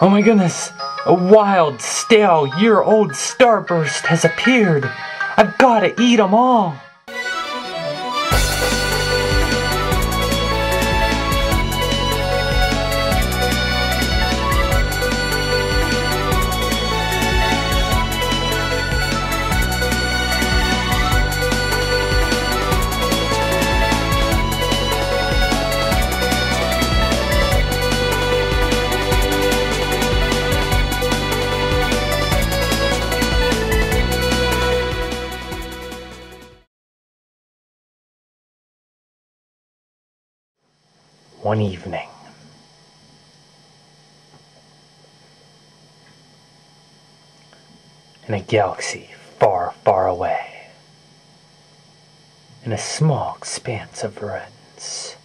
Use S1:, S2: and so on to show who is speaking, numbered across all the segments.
S1: Oh my goodness! A wild, stale, year-old starburst has appeared! I've gotta eat them all! One evening, in a galaxy far, far away, in a small expanse of ruins,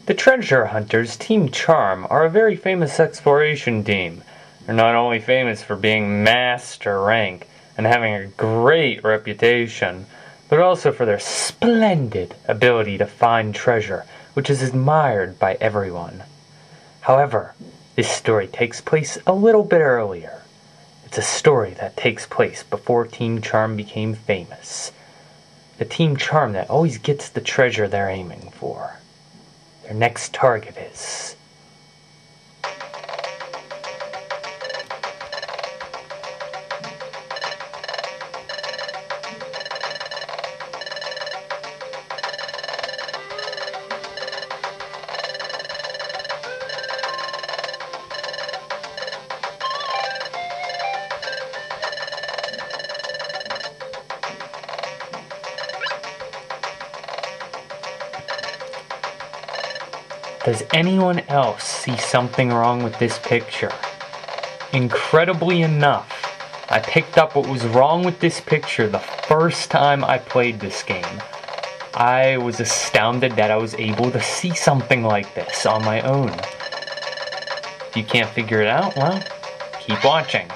S1: The treasure hunters Team Charm are a very famous exploration team. They're not only famous for being master rank and having a great reputation, but also for their splendid ability to find treasure, which is admired by everyone. However, this story takes place a little bit earlier. It's a story that takes place before Team Charm became famous. The Team Charm that always gets the treasure they're aiming for. Their next target is... Does anyone else see something wrong with this picture? Incredibly enough, I picked up what was wrong with this picture the first time I played this game. I was astounded that I was able to see something like this on my own. If you can't figure it out, well, keep watching.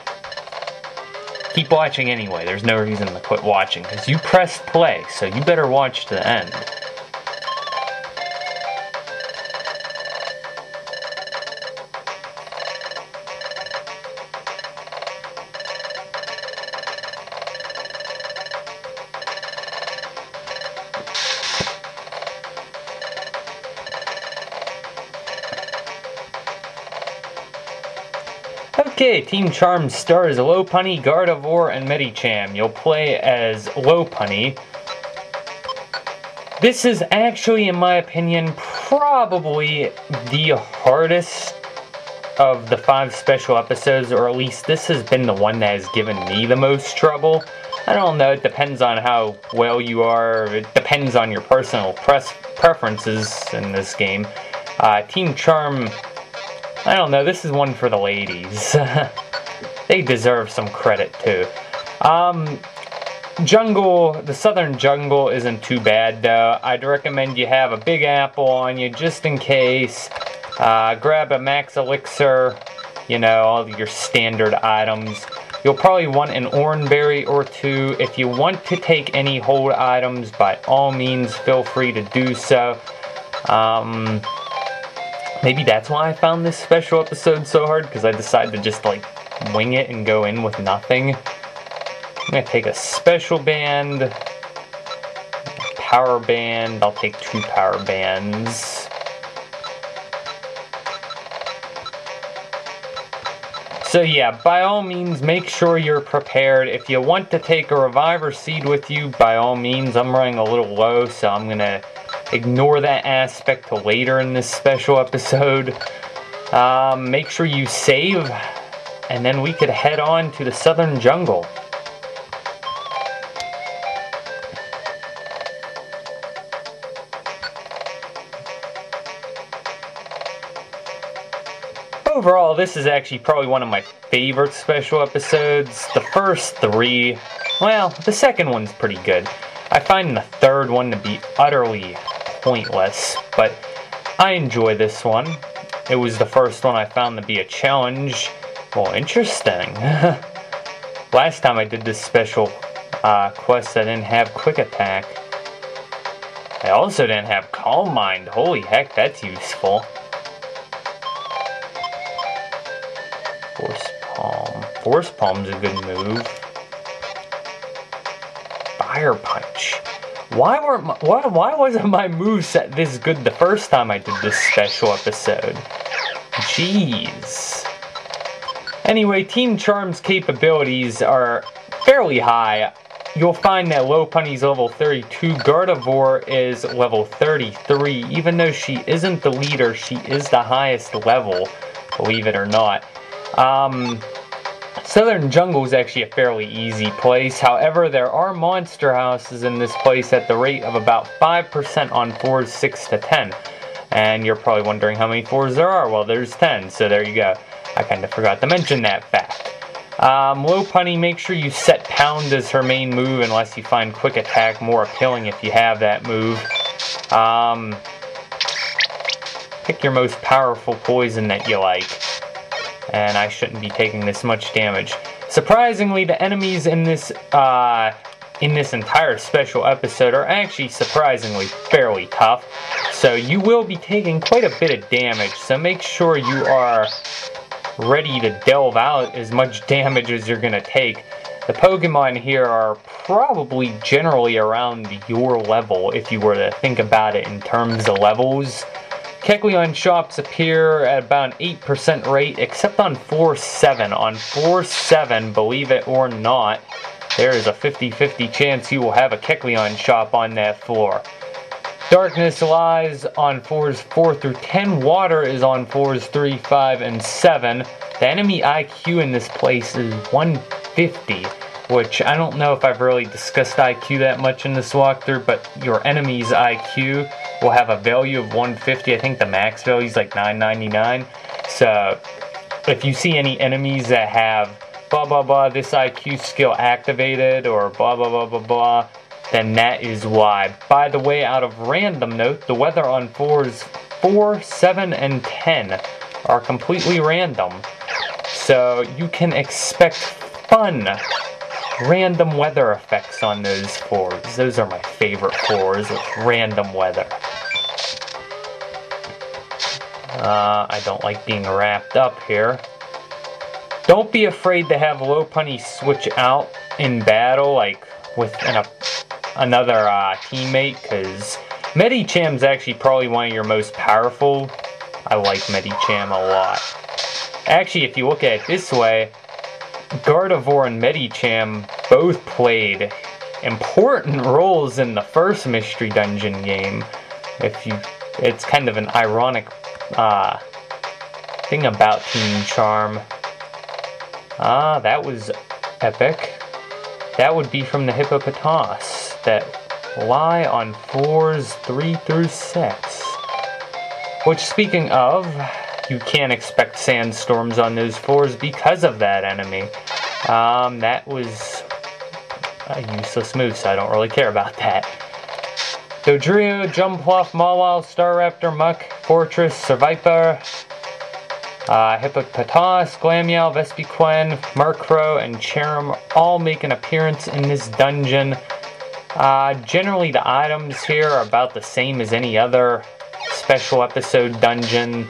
S1: Keep watching anyway, there's no reason to quit watching, because you pressed play, so you better watch to the end. Okay, Team Charm stars Lopunny, Gardevoir, and Medicham. You'll play as Lopunny. This is actually, in my opinion, probably the hardest of the 5 special episodes, or at least this has been the one that has given me the most trouble. I don't know, it depends on how well you are, it depends on your personal preferences in this game. Team Charm, I don't know, this is one for the ladies. They deserve some credit too. Jungle, the southern jungle isn't too bad though. I'd recommend you have a big apple on you just in case. Grab a max elixir, you know, all your standard items. You'll probably want an oranberry or 2. If you want to take any hold items, by all means feel free to do so. Maybe that's why I found this special episode so hard, because I decided to just like wing it and go in with nothing. I'm going to take a special band, a power band. I'll take 2 power bands. So yeah, by all means, make sure you're prepared. If you want to take a reviver seed with you, by all means. I'm running a little low, so I'm going to ignore that aspect till later in this special episode. Make sure you save, and then we could head on to the southern jungle. Overall, this is actually probably one of my favorite special episodes. The first 3, well, the second one's pretty good. I find the third one to be utterly pointless, but I enjoy this one. It was the first one I found to be a challenge. Well, interesting. Last time I did this special quest, I didn't have quick attack. I also didn't have Calm Mind. Holy heck, that's useful. Force Palm. Force Palm's a good move. Fire Punch. Why wasn't my moveset this good the first time I did this special episode? Jeez. Anyway, Team Charm's capabilities are fairly high. You'll find that Lopunny's level 32, Gardevoir is level 33. Even though she isn't the leader, she is the highest level, believe it or not. Southern Jungle is actually a fairly easy place. However, there are monster houses in this place at the rate of about 5% on 4s 6 to 10. And you're probably wondering how many 4s there are. Well, there's 10, so there you go. I kind of forgot to mention that fact. Lopunny, make sure you set Pound as her main move unless you find Quick Attack more appealing if you have that move. Pick your most powerful poison that you like. And I shouldn't be taking this much damage. Surprisingly, the enemies in this entire special episode are actually surprisingly fairly tough. So you will be taking quite a bit of damage, so make sure you are ready to delve out as much damage as you're going to take. The Pokemon here are probably generally around your level, if you were to think about it in terms of levels. Kecleon shops appear at about an 8% rate, except on floor 7. On floor 7, believe it or not, there is a 50-50 chance you will have a Kecleon shop on that floor. Darkness lies on floors 4 through 10. Water is on floors 3, 5, and 7. The enemy IQ in this place is 150, which I don't know if I've really discussed IQ that much in this walkthrough, but your enemy's IQ will have a value of 150. I think the max value is like 999. So if you see any enemies that have blah blah blah this IQ skill activated or blah blah blah blah blah, then that is why. By the way, out of random note, the weather on floors 4, 7, and 10 are completely random. So you can expect fun random weather effects on those floors. Those are my favorite floors with random weather. I don't like being wrapped up here. Don't be afraid to have Lopunny switch out in battle, like with another teammate, because Medicham's actually probably one of your most powerful. I like Medicham a lot. Actually, if you look at it this way, Gardevoir and Medicham both played important roles in the first Mystery Dungeon game. If you It's kind of an ironic thing about Team Charm. That was epic. That would be from the hippopotamus that lie on floors 3 through 6. Which, speaking of, you can't expect sandstorms on those floors because of that enemy. That was a useless move, so I don't really care about that. Dodrio, Jumpluff, Mawile, Staraptor, Muck, Fortress, Survivor, Hippopotas, Glameow, Vespiquen, Murkrow, and Cherim all make an appearance in this dungeon. Generally the items here are about the same as any other special episode dungeon.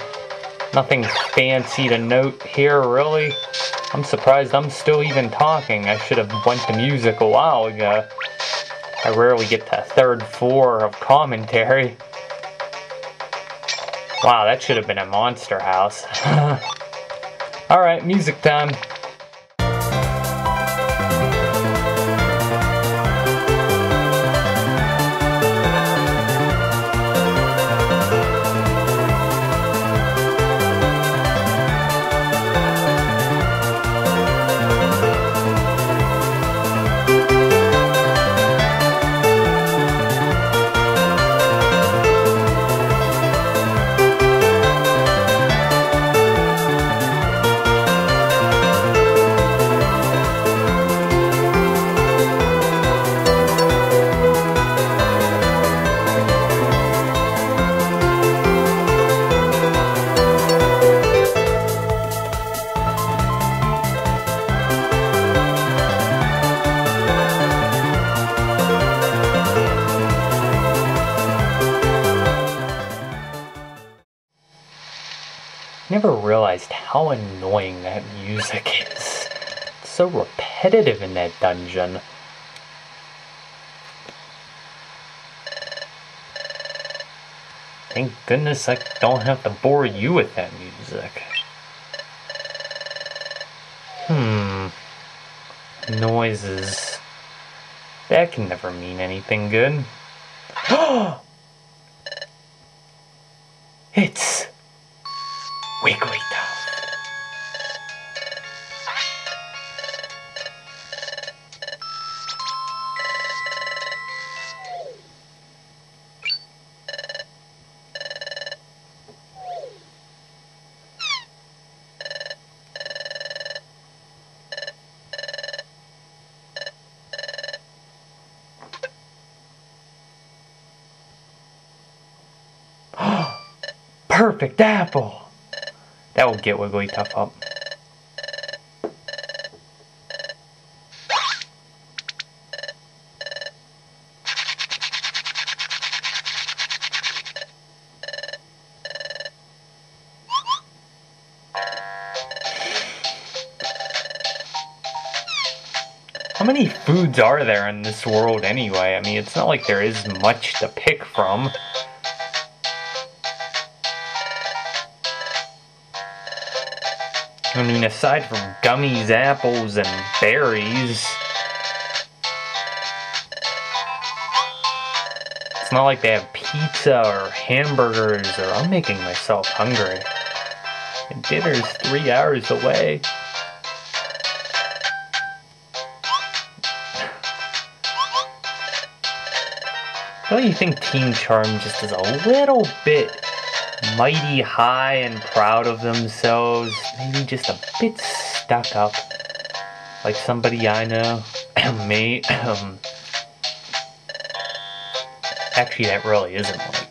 S1: Nothing fancy to note here, really. I'm surprised I'm still even talking. I should have went to music a while ago. I rarely get to third floor of commentary. Wow, that should have been a monster house. Alright, music time. Never realized how annoying that music is. It's so repetitive in that dungeon. Thank goodness I don't have to bore you with that music. Noises. That can never mean anything good. It's Wigglytuff. Perfect apple! That will get Wigglytuff up. How many foods are there in this world anyway? I mean, it's not like there is much to pick from. I mean, aside from gummies, apples, and berries, it's not like they have pizza or hamburgers, or I'm making myself hungry. And dinner's 3 hours away. Don't you think Team Charm just is a little bit mighty high and proud of themselves? Maybe just a bit stuck up. Like somebody I know. Me. Actually, that really isn't like